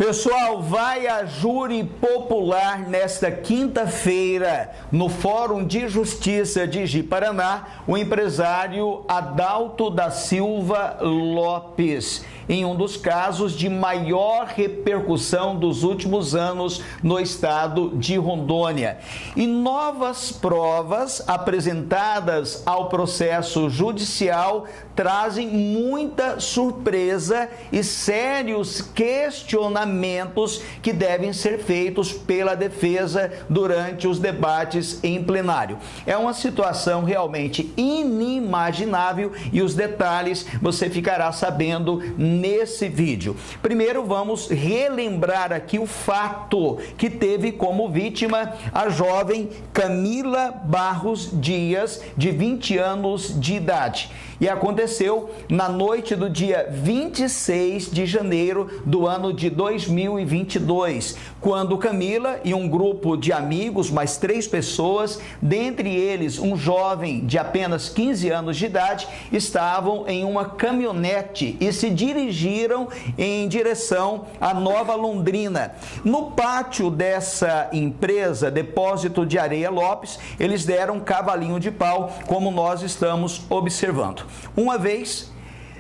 Pessoal, vai a júri popular nesta quinta-feira no Fórum de Justiça de Ji-Paraná, o empresário Adalto da Silva Lopes, em um dos casos de maior repercussão dos últimos anos no estado de Rondônia. E novas provas apresentadas ao processo judicial trazem muita surpresa e sérios questionamentos que devem ser feitos pela defesa durante os debates em plenário. É uma situação realmente inimaginável e os detalhes você ficará sabendo nesse vídeo. Primeiro vamos relembrar aqui o fato que teve como vítima a jovem Camila Barros Dias, de 20 anos de idade. E aconteceu na noite do dia 26 de janeiro do ano de 2022, quando Camila e um grupo de amigos, mais 3 pessoas, dentre eles um jovem de apenas 15 anos de idade, estavam em uma caminhonete e se dirigiram em direção à Nova Londrina. No pátio dessa empresa, Depósito de Areia Lopes, eles deram cavalinho de pau, como nós estamos observando. Uma vez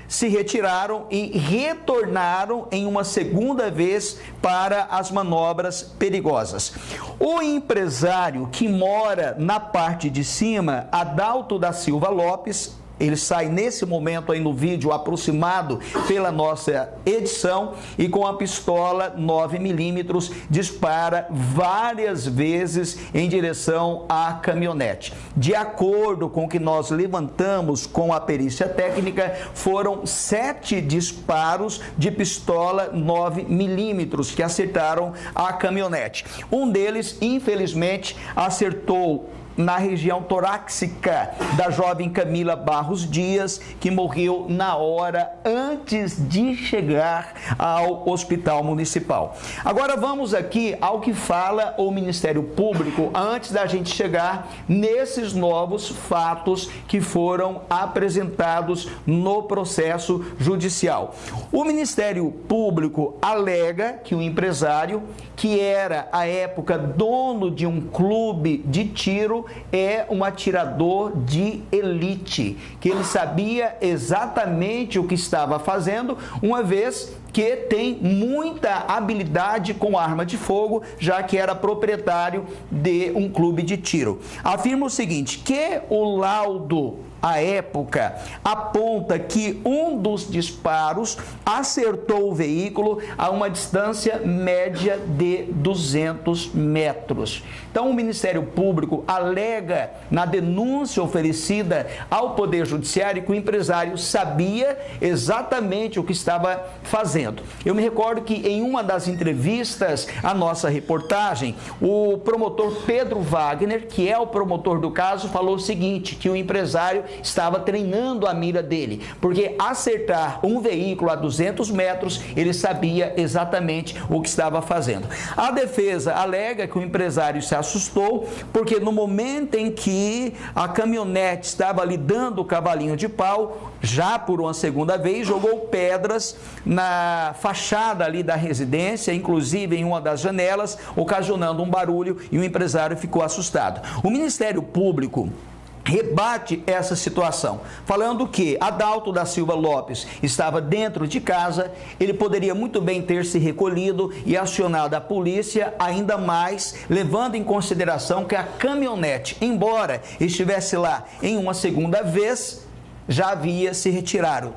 se retiraram e retornaram em uma segunda vez para as manobras perigosas. O empresário que mora na parte de cima, Adalto da Silva Lopes, ele sai nesse momento aí no vídeo aproximado pela nossa edição e com a pistola 9mm dispara várias vezes em direção à caminhonete. De acordo com o que nós levantamos com a perícia técnica, foram 7 disparos de pistola 9mm que acertaram a caminhonete. Um deles, infelizmente, acertou na região torácica da jovem Camila Barros Dias, que morreu na hora antes de chegar ao hospital municipal. Agora vamos aqui ao que fala o Ministério Público antes da gente chegar nesses novos fatos que foram apresentados no processo judicial. O Ministério Público alega que o empresário, que era à época dono de um clube de tiro, é um atirador de elite, que ele sabia exatamente o que estava fazendo, uma vez que tem muita habilidade com arma de fogo, já que era proprietário de um clube de tiro. Afirma o seguinte, que o laudo à época aponta que um dos disparos acertou o veículo a uma distância média de 200 metros. Então, o Ministério Público alega na denúncia oferecida ao Poder Judiciário que o empresário sabia exatamente o que estava fazendo. Eu me recordo que em uma das entrevistas à nossa reportagem, o promotor Pedro Wagner, que é o promotor do caso, falou o seguinte, que o empresário estava treinando a mira dele, porque acertar um veículo a 200 metros, ele sabia exatamente o que estava fazendo. A defesa alega que o empresário se assustou, porque no momento em que a caminhonete estava ali dando o cavalinho de pau, já por uma segunda vez, jogou pedras na fachada ali da residência, inclusive em uma das janelas, ocasionando um barulho e o empresário ficou assustado. O Ministério Público rebate essa situação, falando que Adalto da Silva Lopes estava dentro de casa, ele poderia muito bem ter se recolhido e acionado a polícia, ainda mais levando em consideração que a caminhonete, embora estivesse lá em uma segunda vez, já havia se retirado.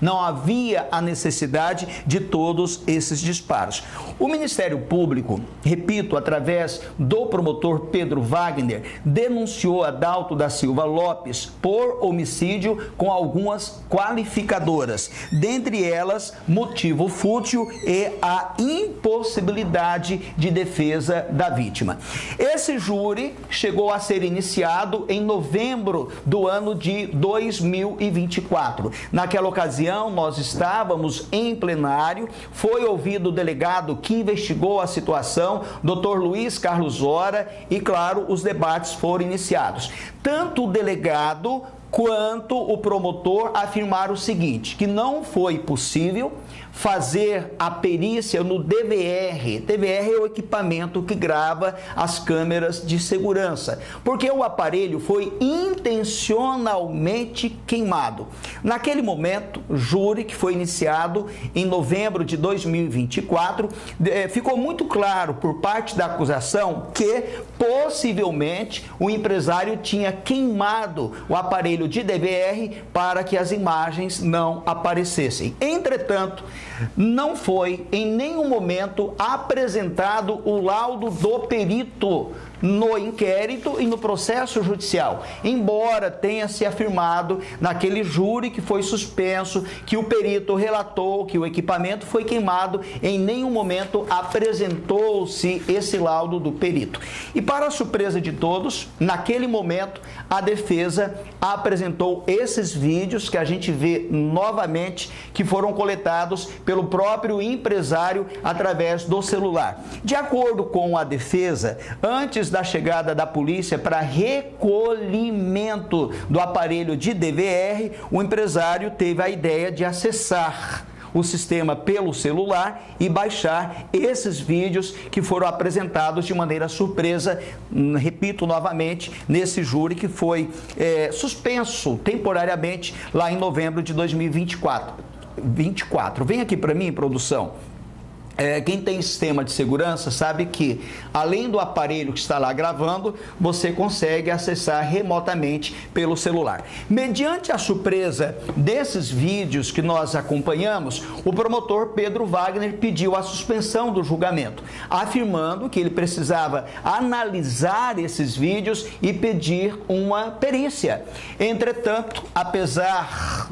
Não havia a necessidade de todos esses disparos. O Ministério Público, repito, através do promotor Pedro Wagner, denunciou Adalto da Silva Lopes por homicídio com algumas qualificadoras, dentre elas motivo fútil e a impossibilidade de defesa da vítima. Esse júri chegou a ser iniciado em novembro do ano de 2024. Naquela ocasião, nós estávamos em plenário, foi ouvido o delegado que investigou a situação, Dr. Luiz Carlos Ora, e, claro, os debates foram iniciados. Tanto o delegado quanto o promotor afirmar o seguinte, que não foi possível fazer a perícia no DVR. DVR é o equipamento que grava as câmeras de segurança, porque o aparelho foi intencionalmente queimado. Naquele momento, o júri, que foi iniciado em novembro de 2024, ficou muito claro por parte da acusação que possivelmente o empresário tinha queimado o aparelho de DVR para que as imagens não aparecessem. Entretanto, não foi em nenhum momento apresentado o laudo do perito no inquérito e no processo judicial, embora tenha se afirmado naquele júri que foi suspenso, que o perito relatou que o equipamento foi queimado, em nenhum momento apresentou-se esse laudo do perito. E para a surpresa de todos, naquele momento a defesa apresentou esses vídeos que a gente vê novamente, que foram coletados pelo próprio empresário através do celular. De acordo com a defesa, antes da chegada da polícia para recolhimento do aparelho de DVR, o empresário teve a ideia de acessar o sistema pelo celular e baixar esses vídeos que foram apresentados de maneira surpresa, repito novamente, nesse júri que foi suspenso temporariamente lá em novembro de 2024. Vem aqui para mim, produção. Quem tem sistema de segurança sabe que, além do aparelho que está lá gravando, você consegue acessar remotamente pelo celular. Mediante a surpresa desses vídeos que nós acompanhamos, o promotor Pedro Wagner pediu a suspensão do julgamento, afirmando que ele precisava analisar esses vídeos e pedir uma perícia. Entretanto, apesar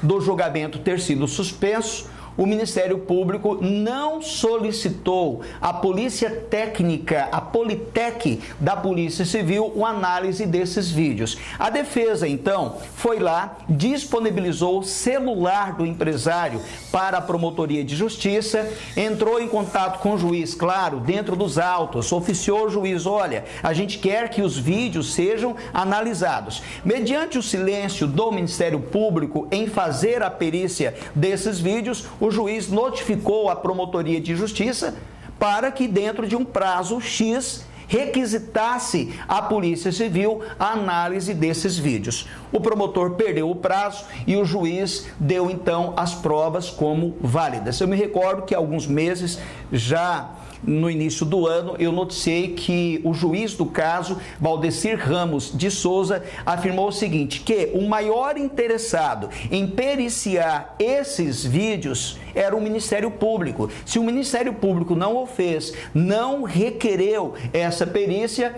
do julgamento ter sido suspenso, o Ministério Público não solicitou à Polícia Técnica, a Politec da Polícia Civil, uma análise desses vídeos. A defesa, então, foi lá, disponibilizou o celular do empresário para a Promotoria de Justiça, entrou em contato com o juiz, claro, dentro dos autos, oficiou o juiz: olha, a gente quer que os vídeos sejam analisados. Mediante o silêncio do Ministério Público em fazer a perícia desses vídeos, o juiz notificou a Promotoria de Justiça para que, dentro de um prazo X, requisitasse a Polícia Civil a análise desses vídeos. O promotor perdeu o prazo e o juiz deu, então, as provas como válidas. Eu me recordo que há alguns meses, já no início do ano, eu noticiei que o juiz do caso, Valdecir Ramos de Souza, afirmou o seguinte, que o maior interessado em periciar esses vídeos era o Ministério Público. Se o Ministério Público não o fez, não requereu essa perícia,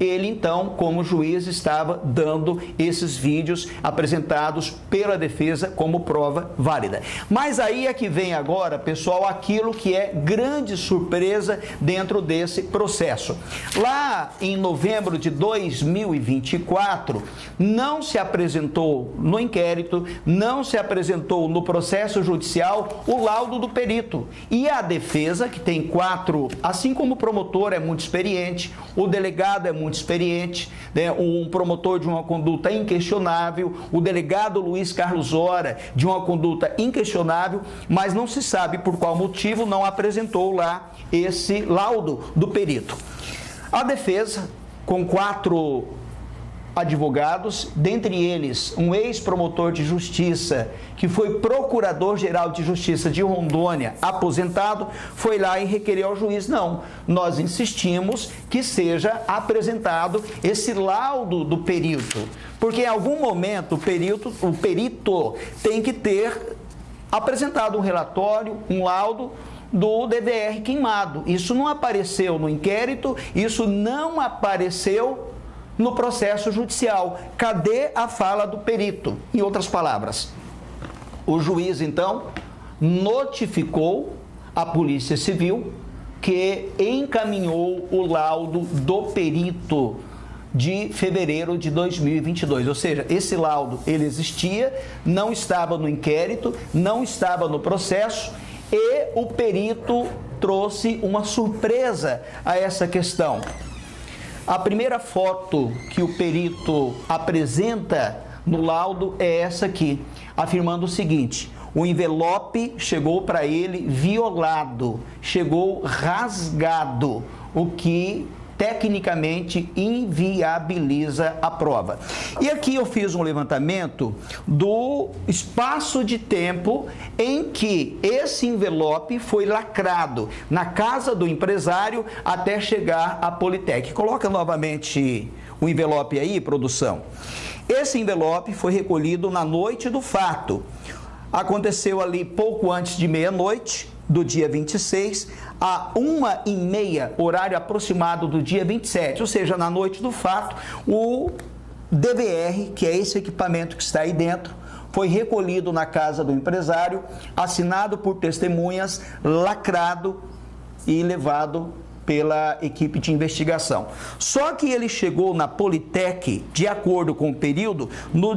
ele, então, como juiz, estava dando esses vídeos apresentados pela defesa como prova válida. Mas aí é que vem agora, pessoal, aquilo que é grande surpresa dentro desse processo. Lá em novembro de 2024, não se apresentou no inquérito, não se apresentou no processo judicial o laudo do perito. E a defesa, que tem 4, assim como o promotor é muito experiente, o delegado é muito experiente, né? Um promotor de uma conduta inquestionável, o delegado Luiz Carlos Ora de uma conduta inquestionável, mas não se sabe por qual motivo não apresentou lá esse laudo do perito. A defesa, com 4 advogados, dentre eles um ex-promotor de justiça que foi procurador-geral de justiça de Rondônia, aposentado, foi lá e requereu ao juiz: não, nós insistimos que seja apresentado esse laudo do perito, porque em algum momento o perito tem que ter apresentado um relatório, um laudo do DVR queimado. Isso não apareceu no inquérito, isso não apareceu no processo judicial. Cadê a fala do perito? Em outras palavras, o juiz, então, notificou a Polícia Civil que encaminhou o laudo do perito de fevereiro de 2022. Ou seja, esse laudo, ele existia, não estava no inquérito, não estava no processo, e o perito trouxe uma surpresa a essa questão. A primeira foto que o perito apresenta no laudo é essa aqui, afirmando o seguinte: o envelope chegou para ele violado, chegou rasgado, o que tecnicamente inviabiliza a prova. E aqui eu fiz um levantamento do espaço de tempo em que esse envelope foi lacrado na casa do empresário até chegar à Politec. Coloca novamente o envelope aí, produção. Esse envelope foi recolhido na noite do fato. Aconteceu ali pouco antes de meia-noite do dia 26, a 1h30, horário aproximado do dia 27, ou seja, na noite do fato, o DVR, que é esse equipamento que está aí dentro, foi recolhido na casa do empresário, assinado por testemunhas, lacrado e levado pela equipe de investigação. Só que ele chegou na Politec, de acordo com o perito, no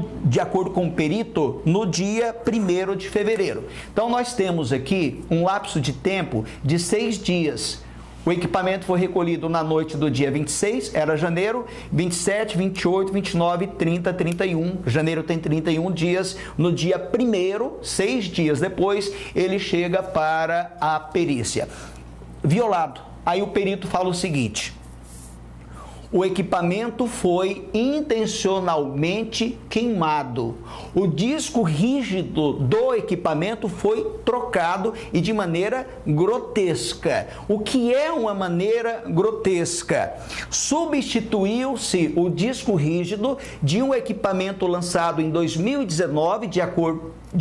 dia 1º de fevereiro. Então, nós temos aqui um lapso de tempo de 6 dias. O equipamento foi recolhido na noite do dia 26, era janeiro, 27, 28, 29, 30, 31. Janeiro tem 31 dias. No dia 1º, 6 dias depois, ele chega para a perícia. Violado. Aí o perito fala o seguinte: o equipamento foi intencionalmente queimado. O disco rígido do equipamento foi trocado e de maneira grotesca. O que é uma maneira grotesca? Substituiu-se o disco rígido de um equipamento lançado em 2019, de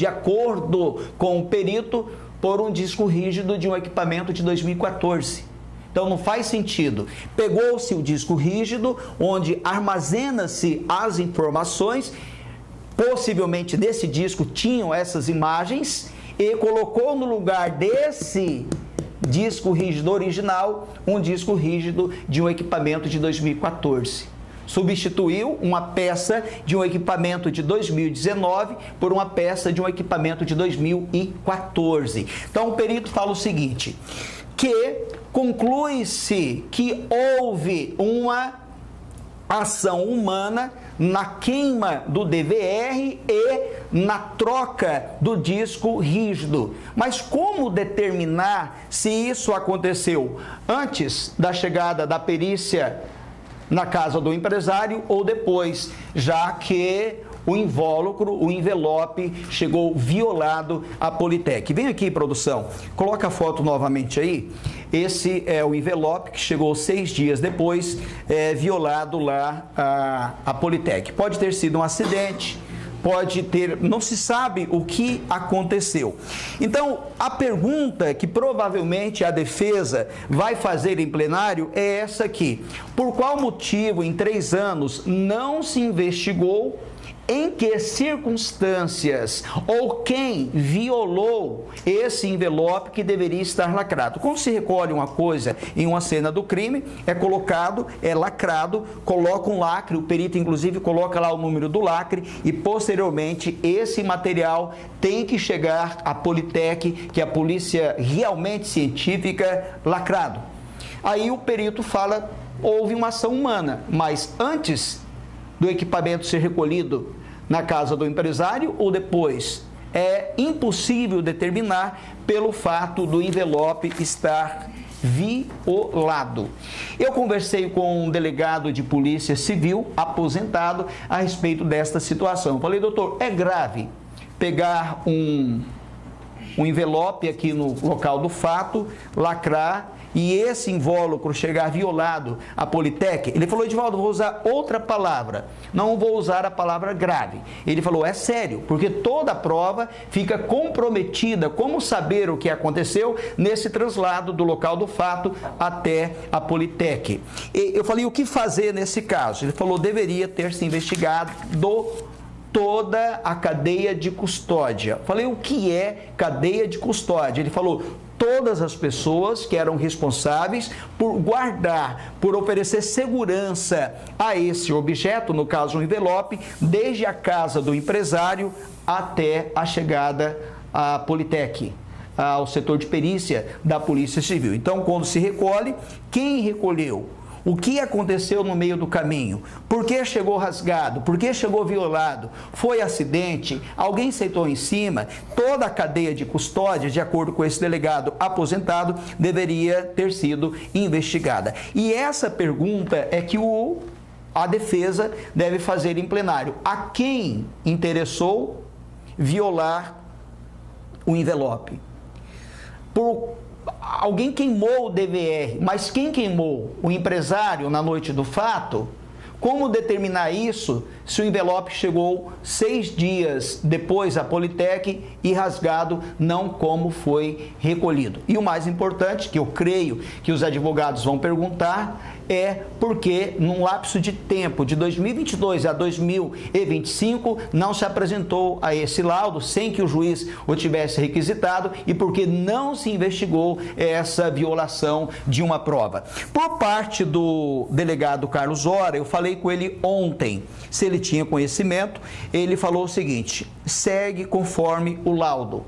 acordo com o perito, por um disco rígido de um equipamento de 2014. Então não faz sentido. Pegou-se o disco rígido, onde armazena-se as informações, possivelmente desse disco tinham essas imagens, e colocou no lugar desse disco rígido original, um disco rígido de um equipamento de 2014. Substituiu uma peça de um equipamento de 2019 por uma peça de um equipamento de 2014. Então o perito fala o seguinte, que conclui-se que houve uma ação humana na queima do DVR e na troca do disco rígido. Mas como determinar se isso aconteceu antes da chegada da perícia na casa do empresário ou depois, já que o invólucro, o envelope chegou violado à Politec? Vem aqui, produção, coloca a foto novamente aí. Esse é o envelope que chegou 6 dias depois, violado lá à Politec. Pode ter sido um acidente, pode ter, não se sabe o que aconteceu. Então, a pergunta que provavelmente a defesa vai fazer em plenário é essa aqui: por qual motivo em 3 anos não se investigou? Em que circunstâncias ou quem violou esse envelope que deveria estar lacrado? Quando se recolhe uma coisa em uma cena do crime, é colocado, é lacrado, coloca um lacre, o perito inclusive coloca lá o número do lacre e posteriormente esse material tem que chegar à Politec, que é a polícia realmente científica, lacrado. Aí o perito fala, houve uma ação humana, mas antes do equipamento ser recolhido na casa do empresário ou depois? É impossível determinar pelo fato do envelope estar violado. Eu conversei com um delegado de polícia civil aposentado a respeito desta situação. Falei, doutor, é grave pegar um envelope aqui no local do fato, lacrar e esse invólucro chegar violado à Politec? Ele falou, Edivaldo, vou usar outra palavra, não vou usar a palavra grave. Ele falou, é sério, porque toda a prova fica comprometida. Como saber o que aconteceu nesse traslado do local do fato até a Politec? E eu falei, o que fazer nesse caso? Ele falou, deveria ter se investigado toda a cadeia de custódia. Falei, o que é cadeia de custódia? Ele falou, todas as pessoas que eram responsáveis por guardar, por oferecer segurança a esse objeto, no caso um envelope, desde a casa do empresário até a chegada à Politec, ao setor de perícia da Polícia Civil. Então, quando se recolhe, quem recolheu? O que aconteceu no meio do caminho? Por que chegou rasgado? Por que chegou violado? Foi acidente? Alguém sentou em cima? Toda a cadeia de custódia, de acordo com esse delegado aposentado, deveria ter sido investigada. E essa pergunta é que a defesa deve fazer em plenário. A quem interessou violar o envelope? Alguém queimou o DVR, mas quem queimou? O empresário na noite do fato? Como determinar isso se o envelope chegou 6 dias depois à Politec e rasgado, não como foi recolhido? E o mais importante, que eu creio que os advogados vão perguntar, é porque num lapso de tempo de 2022 a 2025 não se apresentou a esse laudo sem que o juiz o tivesse requisitado e porque não se investigou essa violação de uma prova. Por parte do delegado Carlos Ora, eu falei com ele ontem, se ele tinha conhecimento, ele falou o seguinte: segue conforme o laudo.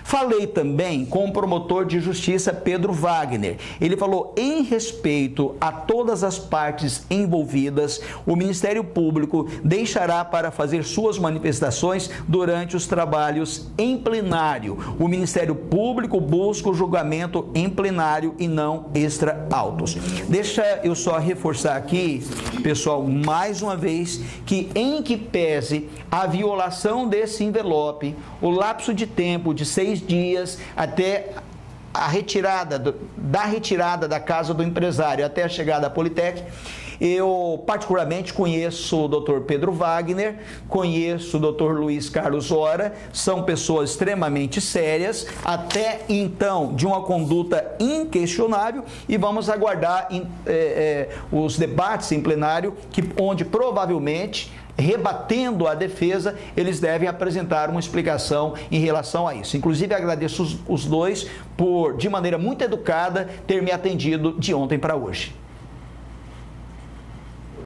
Falei também com o promotor de justiça Pedro Wagner, ele falou: em respeito a todas as partes envolvidas, o Ministério Público deixará para fazer suas manifestações durante os trabalhos em plenário. O Ministério Público busca o julgamento em plenário e não extra autos. Deixa eu só reforçar aqui, pessoal, mais uma vez, que em que pese a violação desse envelope, o lapso de tempo de 6 dias até a retirada da casa do empresário até a chegada à Politec, eu particularmente conheço o Dr. Pedro Wagner, conheço o Dr. Luiz Carlos Ora, são pessoas extremamente sérias, até então de uma conduta inquestionável, e vamos aguardar os debates em plenário, onde provavelmente, rebatendo a defesa, eles devem apresentar uma explicação em relação a isso. Inclusive, agradeço os dois por, de maneira muito educada, ter me atendido de ontem para hoje.